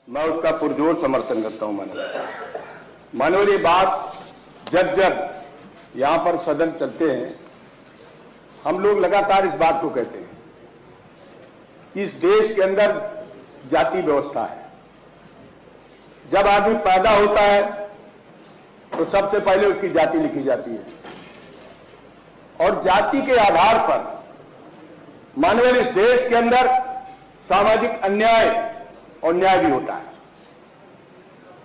मैं उसका पुरजोर समर्थन करता हूं। मानव ये बात जब जब यहां पर सदन चलते हैं, हम लोग लगातार इस बात को कहते हैं कि इस देश के अंदर जाति व्यवस्था है। जब आदमी पैदा होता है तो सबसे पहले उसकी जाति लिखी जाती है और जाति के आधार पर मानव इस देश के अंदर सामाजिक अन्याय और न्याय भी होता है।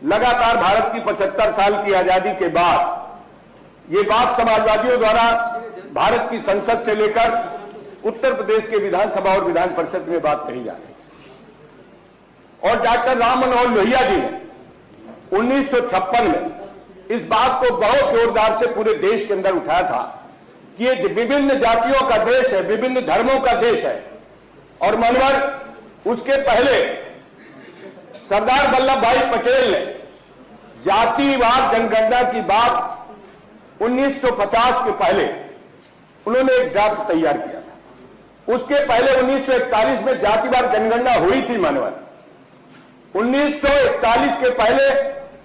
लगातार भारत की 75 साल की आजादी के बाद ये बात समाजवादियों द्वारा भारत की संसद से लेकर उत्तर प्रदेश के विधानसभा और विधान परिषद में बात कही जा रही है। और डॉक्टर राम मनोहर लोहिया जी ने 1956 में इस बात को बहुत जोरदार से पूरे देश के अंदर उठाया था कि ये विभिन्न जातियों का देश है, विभिन्न धर्मों का देश है। और मनोहर उसके पहले सरदार वल्लभ भाई पटेल ने जातिवार जनगणना की बात 1950 के पहले उन्होंने एक ड्राफ्ट तैयार किया था। उसके पहले 1941 में जातिवार जनगणना हुई थी। मानवर 1941 के पहले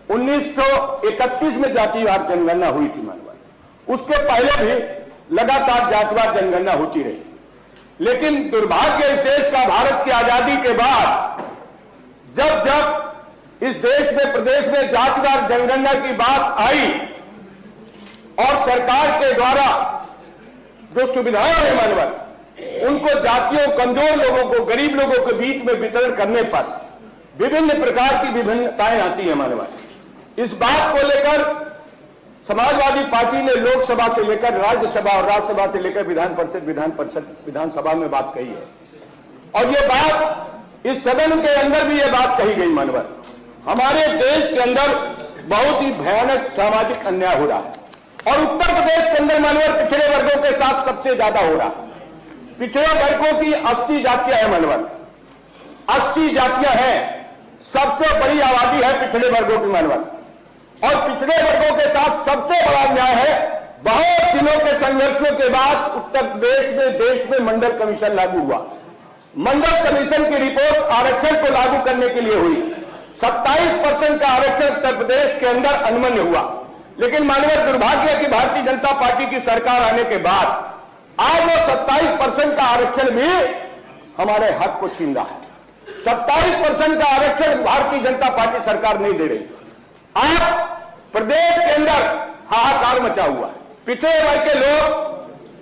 1931 में जातिवार जनगणना हुई थी। मानवर उसके पहले भी लगातार जातिवार जनगणना होती रही। लेकिन दुर्भाग्य इस देश का, भारत की आजादी के बाद जब जब इस देश में, प्रदेश में जातिवार जनगणना की बात आई और सरकार के द्वारा जो सुविधाएं हैं मानवर, उनको जातियों, कमजोर लोगों को, गरीब लोगों के बीच में वितरण करने पर विभिन्न प्रकार की विभिन्नताएं आती हैं। मानवर इस बात को लेकर समाजवादी पार्टी ने लोकसभा से लेकर राज्यसभा और राज्यसभा से लेकर विधान परिषद, विधानसभा में बात कही है। और ये बात इस सदन के अंदर भी ये बात कही गई। मानवर हमारे देश के अंदर बहुत ही भयानक सामाजिक अन्याय हो रहा है और उत्तर प्रदेश के अंदर मानवर पिछड़े वर्गों के साथ सबसे ज्यादा हो रहा है। पिछड़े वर्गों की 80 जातियां हैं। मानवर 80 जातियां हैं, सबसे बड़ी आबादी है पिछड़े वर्गों की। मानवर और पिछड़े वर्गों के साथ सबसे बड़ा न्याय है, बहुत दिनों के संघर्षों के बाद उत्तर प्रदेश में, देश में मंडल कमीशन लागू हुआ। मंडल कमीशन की रिपोर्ट आरक्षण को लागू करने के लिए हुई। 27% का आरक्षण उत्तर प्रदेश के अंदर अनुमन्य हुआ। लेकिन मानवीय दुर्भाग्य है कि भारतीय जनता पार्टी की सरकार आने के बाद आज वो 27% का आरक्षण भी हमारे हक को छीन रहा है। 27% का आरक्षण भारतीय जनता पार्टी सरकार नहीं दे रही। आज प्रदेश के अंदर हाहाकार मचा हुआ है। पिछड़े वर्ग के लोग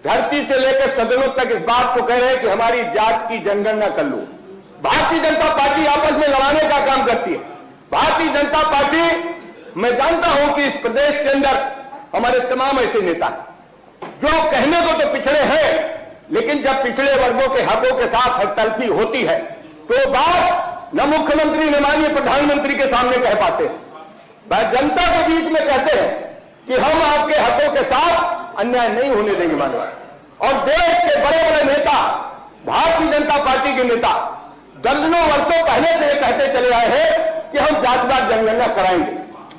धरती से लेकर सदनों तक इस बात को कह रहे हैं कि हमारी जात की जनगणना कर लो। भारतीय जनता पार्टी आपस में लड़ाने का काम करती है। भारतीय जनता पार्टी, मैं जानता हूं कि इस प्रदेश के अंदर हमारे तमाम ऐसे नेता हैं जो कहने को तो पिछड़े हैं, लेकिन जब पिछड़े वर्गों के हकों के साथ हकतलफी होती है तो बात न मुख्यमंत्री न माननीय प्रधानमंत्री के सामने कह पाते हैं, वह जनता के बीच में कहते हैं कि हम आपके हकों के साथ अन्याय नहीं होने देंगे। मानवा और देश के बड़े बड़े नेता, भारतीय जनता पार्टी के नेता दर्जनों वर्षों पहले से कहते चले आए हैं कि हम जातिवार जनगणना कराएंगे।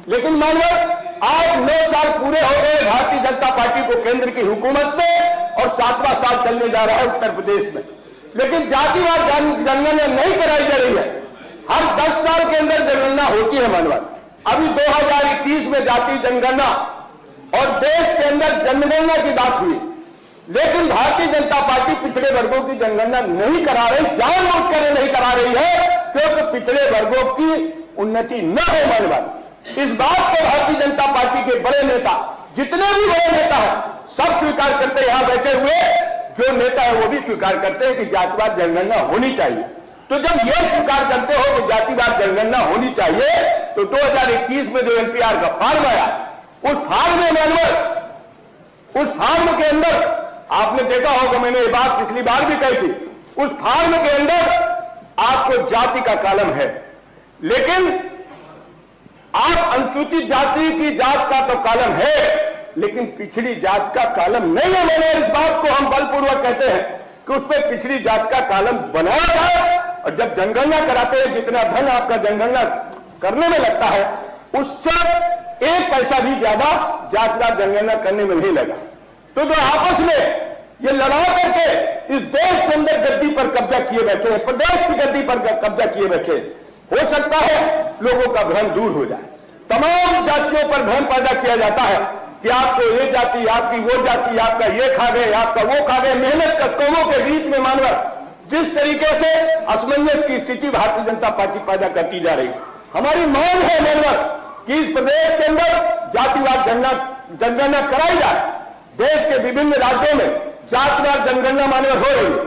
लेकिन मानव आज 9 साल पूरे हो गए भारतीय जनता पार्टी को केंद्र की हुकूमत में और 7वां साल चलने जा रहा है उत्तर प्रदेश में, लेकिन जातिवार जनगणना नहीं कराई जा रही है। हर 10 साल के अंदर जनगणना होती है। मानव अभी 2021 में जाति जनगणना और देश के अंदर जनगणना की बात हुई, लेकिन भारतीय जनता पार्टी पिछड़े वर्गों की जनगणना नहीं करा रही, जानबूझकर नहीं करा रही है क्योंकि पिछड़े वर्गों की उन्नति न हो। मानव इस बात को भारतीय जनता पार्टी के बड़े नेता, जितने भी बड़े नेता हैं, सब स्वीकार करते हैं। यहां बैठे हुए जो नेता है वो भी स्वीकार करते हैं कि जातिवार जनगणना होनी चाहिए। तो जब यह स्वीकार करते हो कि जातिवार जनगणना होनी चाहिए, तो 2021 में जो एनपीआर का फॉर्म आया, उस फॉर्म में मानव, उस फॉर्म के अंदर आपने देखा होगा, मैंने ये बात पिछली बार भी कही थी, उस फॉर्म के अंदर आपको जाति का कॉलम है, लेकिन आप अनुसूचित जाति की जात का तो कॉलम है, लेकिन पिछड़ी जात का कॉलम नहीं है। मैंने इस बात को हम बलपूर्वक कहते हैं कि उसमें पिछड़ी जात का कॉलम बनाया जाए और जब जनगणना कराते हैं जितना धन आपका जनगणना करने में लगता है, उससे 1 पैसा भी ज्यादा जातिवार जनगणना करने में नहीं लगा। तो जो आपस में ये लड़ा करके इस देश के अंदर गद्दी पर कब्जा किए बैठे हैं, प्रदेश की गद्दी पर कब्जा किए बैठे, हो सकता है लोगों का भ्रम दूर हो जाए। तमाम जातियों पर भ्रम पैदा किया जाता है कि आपको ये जाति, आपकी वो जाति, आपका ये खा गए, आपका वो खा गए। मेहनत कष्टों के बीच में मानवर जिस तरीके से असमंजस की स्थिति भारतीय जनता पार्टी पैदा करती जा रही है, हमारी मांग है मानवर कि इस प्रदेश के अंदर जातिवाद जनगणना कराई जाए। देश के विभिन्न राज्यों में जातिवाद जनगणना मानवर हो रही है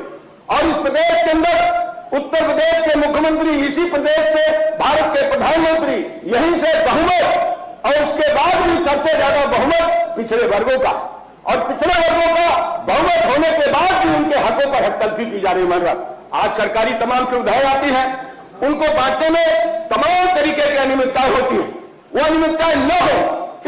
और इस प्रदेश के अंदर उत्तर प्रदेश के मुख्यमंत्री, इसी प्रदेश से भारत के प्रधानमंत्री, यहीं से बहुमत और उसके बाद भी सबसे ज्यादा बहुमत पिछड़े वर्गों का, और पिछड़े वर्गों का बहुमत होने के बाद भी उनके हकों पर हकतलफी की जा रही है। आज सरकारी तमाम सुविधाएं आती हैं, उनको बांटने में तमाम तरीके की अनियमितताएं होती है। वो अनियमितताएं न हो,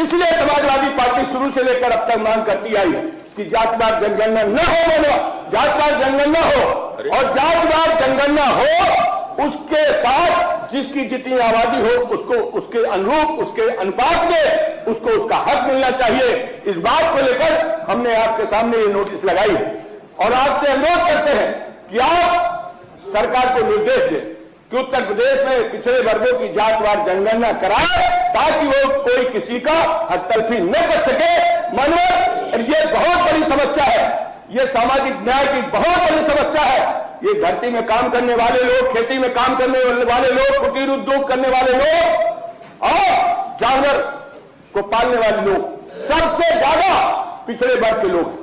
इसलिए समाजवादी पार्टी शुरू से लेकर अब तक मांग करती आई है कि जातिवाद जनगणना न हो, जातिवाद जनगणना हो, और जातिवाद जनगणना हो उसके साथ जिसकी जितनी आबादी हो उसको उसके अनुरूप, उसके अनुपात में उसको उसका हक मिलना चाहिए। इस बात को लेकर हमने आपके सामने ये नोटिस लगाई है और आपसे अनुरोध करते हैं कि आप सरकार को निर्देश दें कि उत्तर प्रदेश में पिछड़े वर्गों की जातिवार जनगणना कराए ताकि वो कोई किसी का हकतलफी न कर सके। मनोज, ये बहुत बड़ी समस्या है, ये सामाजिक न्याय की बहुत बड़ी समस्या है। ये धरती में काम करने वाले लोग, खेती में काम करने वाले लोग, कुटीर उद्योग करने वाले लोग और जानवर को पालने वाले लोग सबसे ज्यादा पिछड़े वर्ग के लोग हैं।